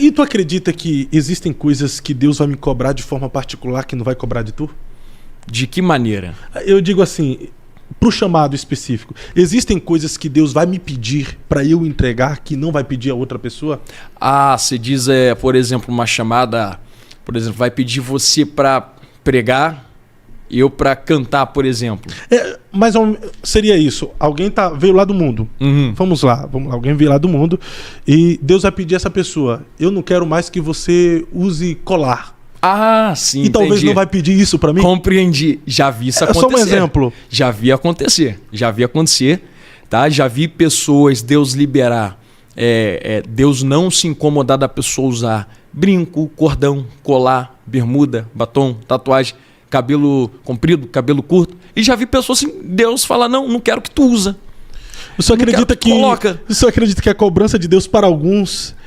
E tu acredita que existem coisas que Deus vai me cobrar de forma particular que não vai cobrar de tu? De que maneira? Eu digo assim, pro chamado específico, existem coisas que Deus vai me pedir para eu entregar que não vai pedir a outra pessoa? Ah, você diz, por exemplo, uma chamada, por exemplo, vai pedir você para pregar e eu para cantar, por exemplo. Mas seria isso, alguém veio lá do mundo, vamos lá, alguém veio lá do mundo e Deus vai pedir a essa pessoa, eu não quero mais que você use colar. Ah, sim, e talvez entendi. não vai pedir isso para mim? Compreendi. Já vi isso acontecer. Só um exemplo. Já vi acontecer. Tá? Já vi pessoas, Deus liberar, Deus não se incomodar da pessoa usar brinco, cordão, colar, bermuda, batom, tatuagem, cabelo comprido, cabelo curto. E já vi pessoas assim, Deus fala, não quero que tu usa. Você acredita que a cobrança de Deus para alguns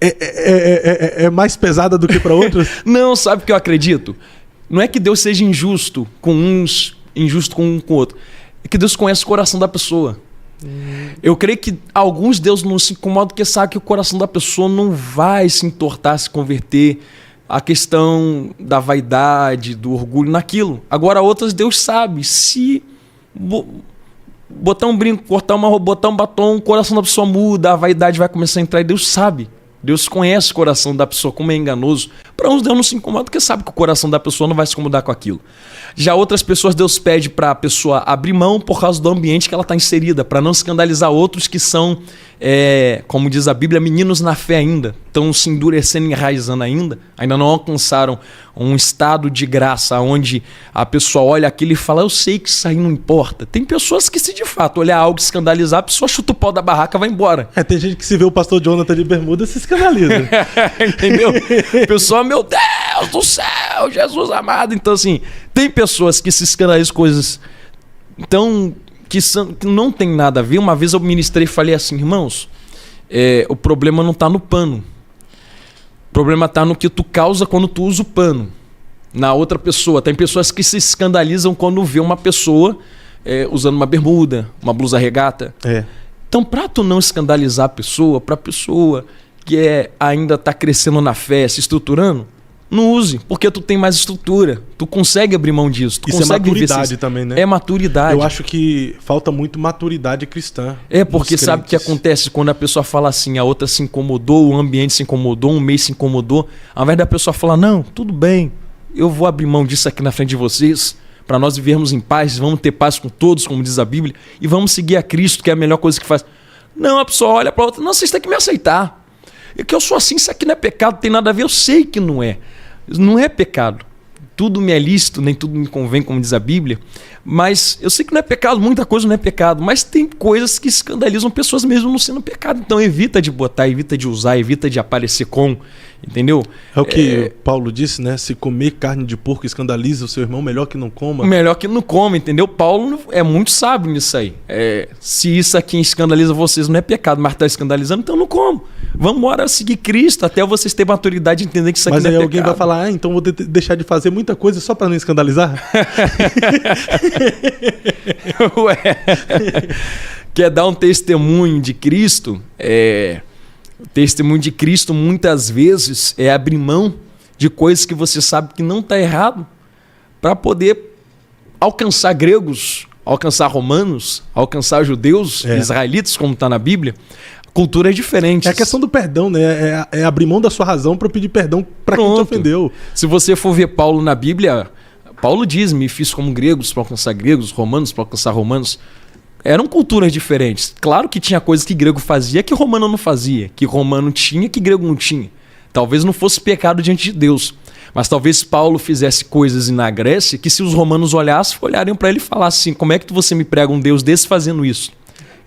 é mais pesada do que para outros? Não, sabe o que eu acredito? Não é que Deus seja injusto com uns, injusto com um com o outro. É que Deus conhece o coração da pessoa. Eu creio que alguns Deus não se incomoda porque sabe que o coração da pessoa não vai se entortar, se converter. A questão da vaidade, do orgulho naquilo. Agora outras Deus sabe. Se botar um brinco, cortar uma roupa, botar um batom, o coração da pessoa muda, a vaidade vai começar a entrar e Deus sabe. Deus conhece o coração da pessoa, como é enganoso. Para uns Deus não se incomoda porque sabe que o coração da pessoa não vai se incomodar com aquilo. Já outras pessoas Deus pede para a pessoa abrir mão por causa do ambiente que ela está inserida, para não escandalizar outros que são, como diz a Bíblia, meninos na fé ainda, estão se endurecendo e enraizando ainda não alcançaram um estado de graça onde a pessoa olha aquilo e fala, eu sei que isso aí não importa. Tem pessoas que se de fato olhar algo e escandalizar, a pessoa chuta o pau da barraca e vai embora. Tem gente que se vê o pastor Jonathan de bermuda se escandaliza. Entendeu? Pessoal, meu Deus do céu, Jesus amado. Então assim, tem pessoas que se escandalizam coisas então, que não tem nada a ver. Uma vez eu ministrei e falei assim, irmãos, o problema não está no pano. O problema está no que tu causa quando tu usa o pano na outra pessoa. Tem pessoas que se escandalizam quando vê uma pessoa usando uma bermuda, uma blusa regata. Então, para tu não escandalizar a pessoa, para a pessoa que ainda está crescendo na fé, se estruturando, não use, porque tu tem mais estrutura. Tu consegue abrir mão disso. Tu Isso consegue é maturidade também, né? É maturidade. Eu acho que falta muito maturidade cristã. Porque sabe o que acontece quando a pessoa fala assim, a outra se incomodou, o ambiente se incomodou, um mês se incomodou. Ao invés da pessoa falar, não, tudo bem, eu vou abrir mão disso aqui na frente de vocês, para nós vivermos em paz, vamos ter paz com todos, como diz a Bíblia, e vamos seguir a Cristo, que é a melhor coisa que faz. Não, a pessoa olha para a outra, não, vocês têm que me aceitar. É que eu sou assim, isso aqui não é pecado, tem nada a ver, eu sei que não é. Não é pecado. Tudo me é lícito, nem tudo me convém, como diz a Bíblia. Mas eu sei que não é pecado, muita coisa não é pecado. Mas tem coisas que escandalizam pessoas mesmo não sendo pecado. Então evita de botar, evita de usar, evita de aparecer com. Entendeu? É o que Paulo disse, né? Se comer carne de porco escandaliza o seu irmão, melhor que não coma. Melhor que não coma, entendeu? Paulo é muito sábio nisso aí. Se isso aqui escandaliza vocês, não é pecado, mas está escandalizando, então não como. Vamos embora seguir Cristo até vocês terem maturidade de entender que isso aqui mas não é aí pecado. Alguém vai falar, então vou deixar de fazer muita coisa só para não escandalizar? Ué. Quer dar um testemunho de Cristo? O testemunho de Cristo muitas vezes é abrir mão de coisas que você sabe que não está errado para poder alcançar gregos, alcançar romanos, alcançar judeus, israelitas, como está na Bíblia. Culturas diferentes. É a questão do perdão, né? É abrir mão da sua razão para pedir perdão para quem te ofendeu. Se você for ver Paulo na Bíblia, Paulo diz, me fiz como gregos para alcançar gregos, romanos para alcançar romanos. Eram culturas diferentes. Claro que tinha coisas que grego fazia que romano não fazia, que romano tinha que grego não tinha. Talvez não fosse pecado diante de Deus, mas talvez Paulo fizesse coisas na Grécia que se os romanos olhassem, olhariam para ele e falassem assim, como é que você me prega um Deus desse fazendo isso?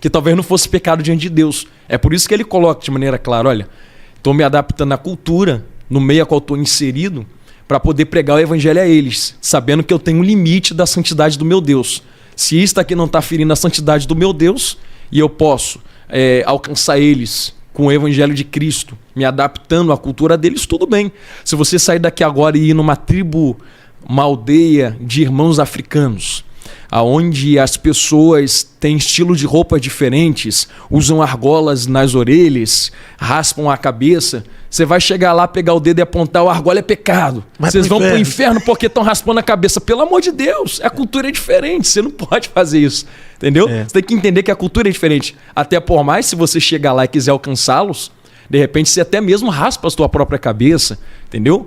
Que talvez não fosse pecado diante de Deus. É por isso que ele coloca de maneira clara, olha, estou me adaptando à cultura, no meio a qual estou inserido, para poder pregar o evangelho a eles, sabendo que eu tenho um limite da santidade do meu Deus. Se isso aqui não está ferindo a santidade do meu Deus, e eu posso alcançar eles com o evangelho de Cristo, me adaptando à cultura deles, tudo bem. Se você sair daqui agora e ir numa tribo, uma aldeia de irmãos africanos, onde as pessoas têm estilo de roupas diferentes, usam argolas nas orelhas, raspam a cabeça, Você vai chegar lá, pegar o dedo e apontar, o argola é pecado. Vocês vão pro inferno porque estão raspando a cabeça. Pelo amor de Deus, a cultura é diferente. Você não pode fazer isso. Entendeu? Você tem que entender que a cultura é diferente. Até por mais, se você chegar lá e quiser alcançá-los, de repente você até mesmo raspa a sua própria cabeça. Entendeu?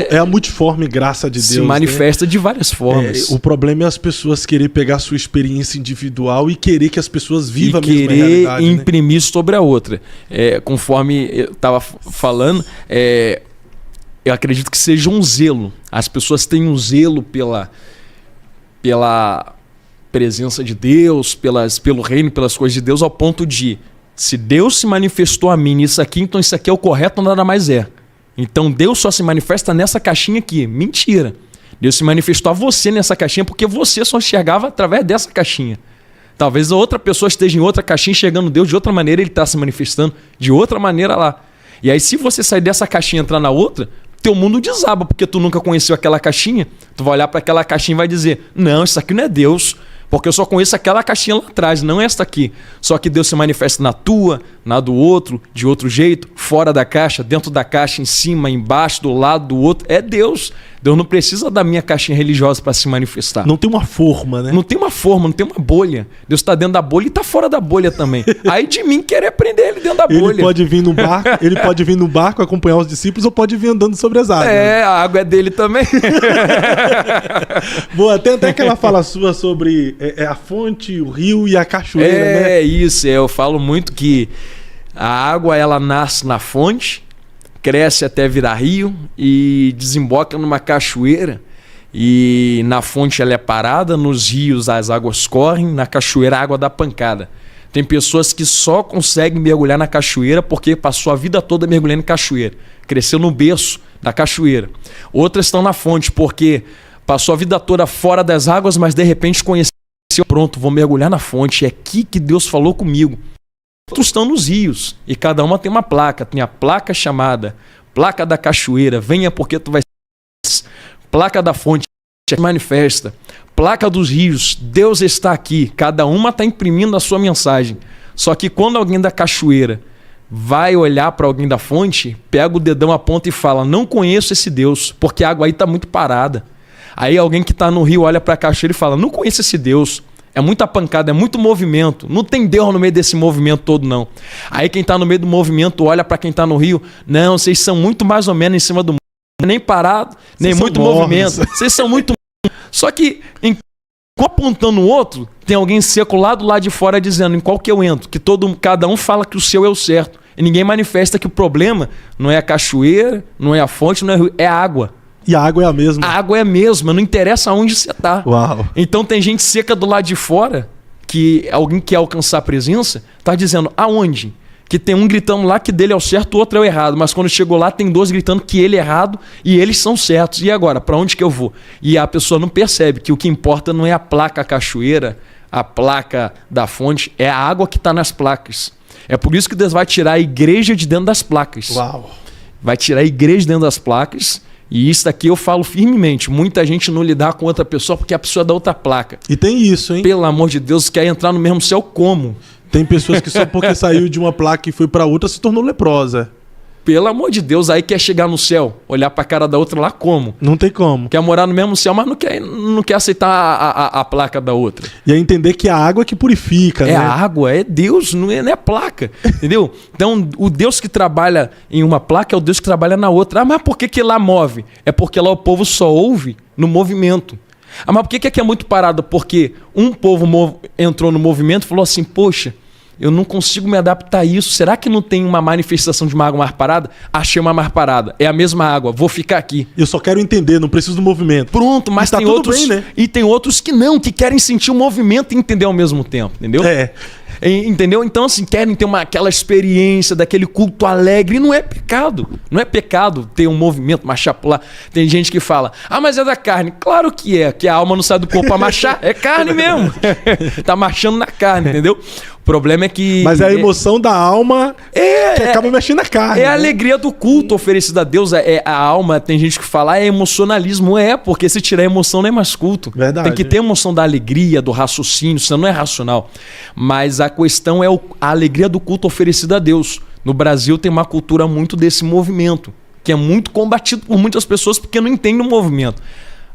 É a multiforme graça de Deus. Se manifesta de várias formas. O problema é as pessoas querer pegar a sua experiência individual e querer que as pessoas vivam a mesma realidade. E querer imprimir sobre a outra. Conforme eu estava falando, eu acredito que seja um zelo. As pessoas têm um zelo pela presença de Deus, pelo reino, pelas coisas de Deus, ao ponto de, se Deus se manifestou a mim nisso aqui, então isso aqui é o correto, nada mais é. Então Deus só se manifesta nessa caixinha aqui. Mentira. Deus se manifestou a você nessa caixinha porque você só enxergava através dessa caixinha. Talvez a outra pessoa esteja em outra caixinha enxergando Deus de outra maneira, ele está se manifestando de outra maneira lá. E aí, se você sair dessa caixinha e entrar na outra, teu mundo desaba, porque tu nunca conheceu aquela caixinha. Tu vai olhar para aquela caixinha e vai dizer: não, isso aqui não é Deus, porque eu só conheço aquela caixinha lá atrás, não esta aqui. Só que Deus se manifesta na tua, na do outro, de outro jeito, fora da caixa, dentro da caixa, em cima, embaixo, do lado do outro. É Deus. Deus não precisa da minha caixinha religiosa para se manifestar. Não tem uma forma, né? Não tem uma forma, não tem uma bolha. Deus está dentro da bolha e está fora da bolha também. Aí de mim querer prender ele dentro da bolha. Ele pode vir no barco acompanhar os discípulos ou pode vir andando sobre as águas. A água é dele também. Boa, tem até aquela fala sua sobre a fonte, o rio e a cachoeira, né? É isso, eu falo muito que a água ela nasce na fonte, cresce até virar rio e desemboca numa cachoeira. E na fonte ela é parada, nos rios as águas correm, na cachoeira a água dá pancada. Tem pessoas que só conseguem mergulhar na cachoeira porque passou a vida toda mergulhando em cachoeira. Cresceu no berço da cachoeira. Outras estão na fonte porque passou a vida toda fora das águas, mas de repente conheceu, pronto, vou mergulhar na fonte. É aqui que Deus falou comigo. Outros estão nos rios e cada uma tem uma placa. Tem a placa chamada placa da cachoeira, venha porque tu vai ser. Placa da fonte, se manifesta. Placa dos rios, Deus está aqui. Cada uma está imprimindo a sua mensagem. Só que quando alguém da cachoeira vai olhar para alguém da fonte, pega o dedão, aponta e fala: não conheço esse Deus, porque a água aí está muito parada. Aí alguém que está no rio olha para a cachoeira e fala: não conheço esse Deus. É muita pancada, é muito movimento. Não tem Deus no meio desse movimento todo, não. Aí quem está no meio do movimento olha para quem está no rio: não, vocês são muito mais ou menos em cima do mundo. Nem parado, nem muito movimento. Vocês são muito... Só que, apontando o outro, tem alguém seco lá do lado de fora dizendo em qual que eu entro. Que cada um fala que o seu é o certo. E ninguém manifesta que o problema não é a cachoeira, não é a fonte, não é o rio, é a água. E a água é a mesma. A água é a mesma, não interessa aonde você está. Então tem gente seca do lado de fora, que alguém quer alcançar a presença, está dizendo aonde? Que tem um gritando lá que dele é o certo, o outro é o errado. Mas quando chegou lá, tem dois gritando que ele é errado e eles são certos. E agora, para onde que eu vou? E a pessoa não percebe que o que importa não é a placa cachoeira, a placa da fonte, é a água que está nas placas. É por isso que Deus vai tirar a igreja de dentro das placas. Vai tirar a igreja de dentro das placas. E isso daqui eu falo firmemente. Muita gente não lidar com outra pessoa porque a pessoa é da outra placa. E tem isso, hein? Pelo amor de Deus, quer entrar no mesmo céu como? Tem pessoas que só porque saiu de uma placa e foi para outra se tornou leprosa. Pelo amor de Deus, aí quer chegar no céu, olhar para a cara da outra lá como? Não tem como. Quer morar no mesmo céu, mas não quer aceitar a placa da outra. E aí entender que é a água que purifica, né? É a água, é Deus, não é placa, entendeu? Então, o Deus que trabalha em uma placa é o Deus que trabalha na outra. Ah, mas por que lá move? É porque lá o povo só ouve no movimento. Ah, mas por que aqui é muito parado? Porque um povo entrou no movimento e falou assim: poxa, eu não consigo me adaptar a isso. Será que não tem uma manifestação de uma água mais parada? Achei uma mais parada. É a mesma água, vou ficar aqui. Eu só quero entender, não preciso do movimento. Pronto, mas tem outros, bem, né? E tem outros que não, que querem sentir o movimento e entender ao mesmo tempo, entendeu? Entendeu? Então, assim, querem ter aquela experiência daquele culto alegre. E não é pecado. Não é pecado ter um movimento, marchar, pular. Tem gente que fala: ah, mas é da carne. Claro que é, que a alma não sai do corpo pra marchar. É carne mesmo. Tá marchando na carne, entendeu? O problema é que... Mas é a emoção da alma que acaba mexendo na carne. É a alegria do culto oferecido a Deus. A alma, tem gente que fala, é emocionalismo. Porque se tirar a emoção não é mais culto. Verdade. Tem que ter a emoção da alegria, do raciocínio. Isso não é racional. Mas a questão é a alegria do culto oferecido a Deus. No Brasil tem uma cultura muito desse movimento, que é muito combatido por muitas pessoas porque não entendem o movimento.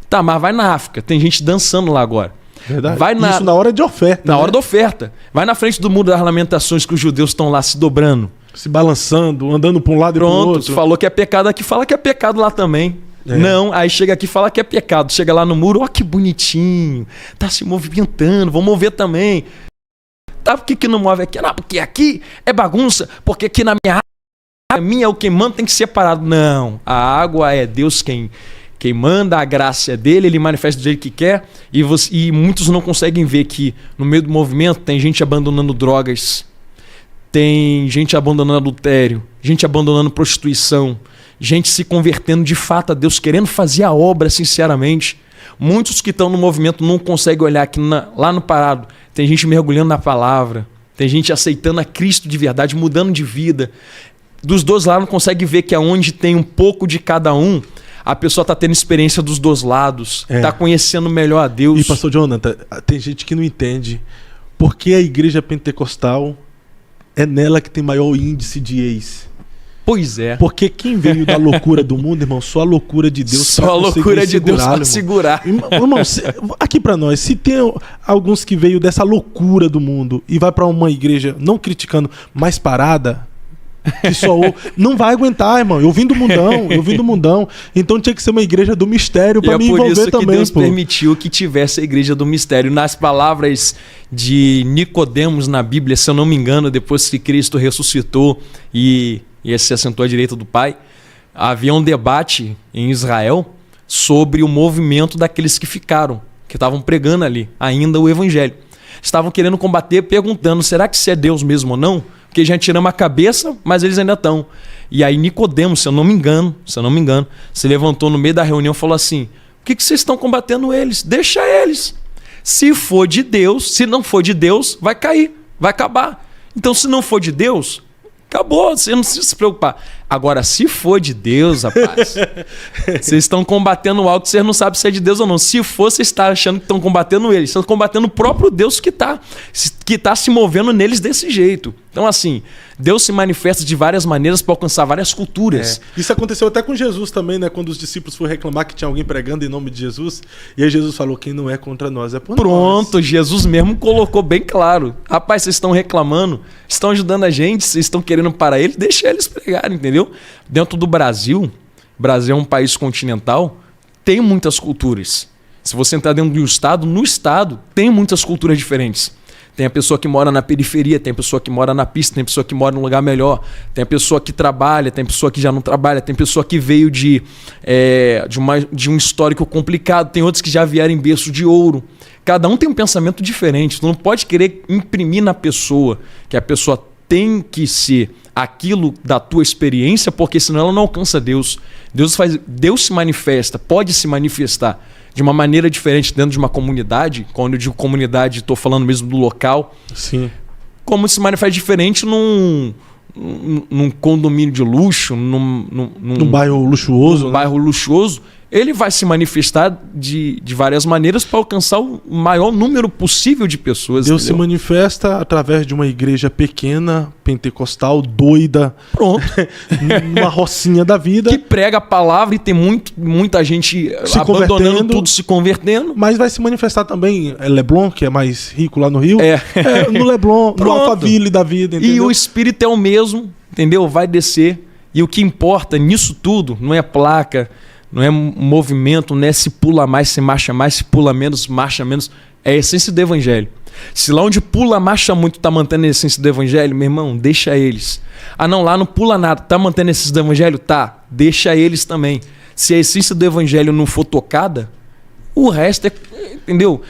Tá, mas vai na África, tem gente dançando lá agora. Verdade. Vai Isso na hora de oferta. Na hora da oferta. Vai na frente do Muro das Lamentações que os judeus estão lá se dobrando. Se balançando, andando para um lado e para o outro. Pronto, falou que é pecado aqui, fala que é pecado lá também. É. Não, aí chega aqui e fala que é pecado. Chega lá no muro, ó que bonitinho, tá se movimentando, vou mover também. Tá, por que não move aqui? Não, porque aqui é bagunça, porque aqui na minha água, a minha, o que manda tem que ser separado. Não, a água é Deus quem manda, a graça é dele, ele manifesta do jeito que quer, e muitos não conseguem ver que no meio do movimento tem gente abandonando drogas, tem gente abandonando adultério, gente abandonando prostituição, gente se convertendo de fato a Deus, querendo fazer a obra sinceramente. Muitos que estão no movimento não conseguem olhar que lá no parado tem gente mergulhando na palavra, tem gente aceitando a Cristo de verdade, mudando de vida. Dos dois lados não consegue ver que aonde tem um pouco de cada um, a pessoa está tendo experiência dos dois lados, está conhecendo melhor a Deus. E pastor Jonathan, tem gente que não entende porque a igreja pentecostal é nela que tem maior índice de ex. Pois é. Porque quem veio da loucura do mundo, irmão, só a loucura de Deus. Só a loucura de Deus para segurar. Irmão, aqui para nós, se tem alguns que veio dessa loucura do mundo e vai para uma igreja, não criticando, mais parada, que só não vai aguentar, irmão. Eu vim do mundão. Então tinha que ser uma igreja do mistério para me envolver também. E é por isso que Deus permitiu que tivesse a igreja do mistério. Nas palavras de Nicodemos na Bíblia, se eu não me engano, depois que Cristo ressuscitou e se assentou à direita do Pai, havia um debate em Israel sobre o movimento daqueles que ficaram, que estavam pregando ali ainda o evangelho. Estavam querendo combater, perguntando, será que isso é Deus mesmo ou não? Porque já tiramos a cabeça, mas eles ainda estão. E aí Nicodemos, se eu não me engano, se levantou no meio da reunião e falou assim, o que vocês estão combatendo eles? Deixa eles. Se for de Deus, se não for de Deus, vai cair, vai acabar. Então se não for de Deus, acabou, você não precisa se preocupar. Agora, se for de Deus, rapaz, vocês estão combatendo algo que vocês não sabem se é de Deus ou não. Se for, vocês estão achando que estão combatendo eles. Estão combatendo o próprio Deus que está se movendo neles desse jeito. Então, assim, Deus se manifesta de várias maneiras para alcançar várias culturas. Isso aconteceu até com Jesus também, né? Quando os discípulos foram reclamar que tinha alguém pregando em nome de Jesus. E aí Jesus falou, quem não é contra nós é por nós. Pronto, Jesus mesmo colocou bem claro. Rapaz, vocês estão reclamando, estão ajudando a gente, vocês estão querendo parar eles, deixa eles pregarem, entendeu? Dentro do Brasil, o Brasil é um país continental, tem muitas culturas. Se você entrar dentro do estado, no estado tem muitas culturas diferentes. Tem a pessoa que mora na periferia, tem a pessoa que mora na pista, tem a pessoa que mora num lugar melhor, tem a pessoa que trabalha, tem a pessoa que já não trabalha, tem a pessoa que veio de um histórico complicado, tem outros que já vieram em berço de ouro. Cada um tem um pensamento diferente. Tu não pode querer imprimir na pessoa que a pessoa tem que ser aquilo da tua experiência, porque senão ela não alcança Deus. Deus se manifesta, pode se manifestar de uma maneira diferente dentro de uma comunidade. Quando eu digo comunidade, estou falando mesmo do local. Sim. Como se manifesta diferente num condomínio de luxo, num bairro luxuoso. Bairro luxuoso. Ele vai se manifestar de várias maneiras para alcançar o maior número possível de pessoas. Deus entendeu? se manifesta através de uma igreja pequena, pentecostal, doida. Pronto. Numa rocinha da vida. Que prega a palavra e tem muita gente se abandonando tudo, se convertendo. Mas vai se manifestar também Leblon, que é mais rico lá no Rio. No Leblon, no Alphaville da vida. Entendeu? E o Espírito é o mesmo, entendeu? Vai descer. E o que importa nisso tudo não é placa, não é movimento, não é se pula mais, se marcha mais, se pula menos, marcha menos. É a essência do evangelho. Se lá onde pula, marcha muito, tá mantendo a essência do evangelho, meu irmão, deixa eles. Ah não, lá não pula nada, tá mantendo a essência do evangelho? Tá, deixa eles também. Se a essência do evangelho não for tocada, o resto é, entendeu?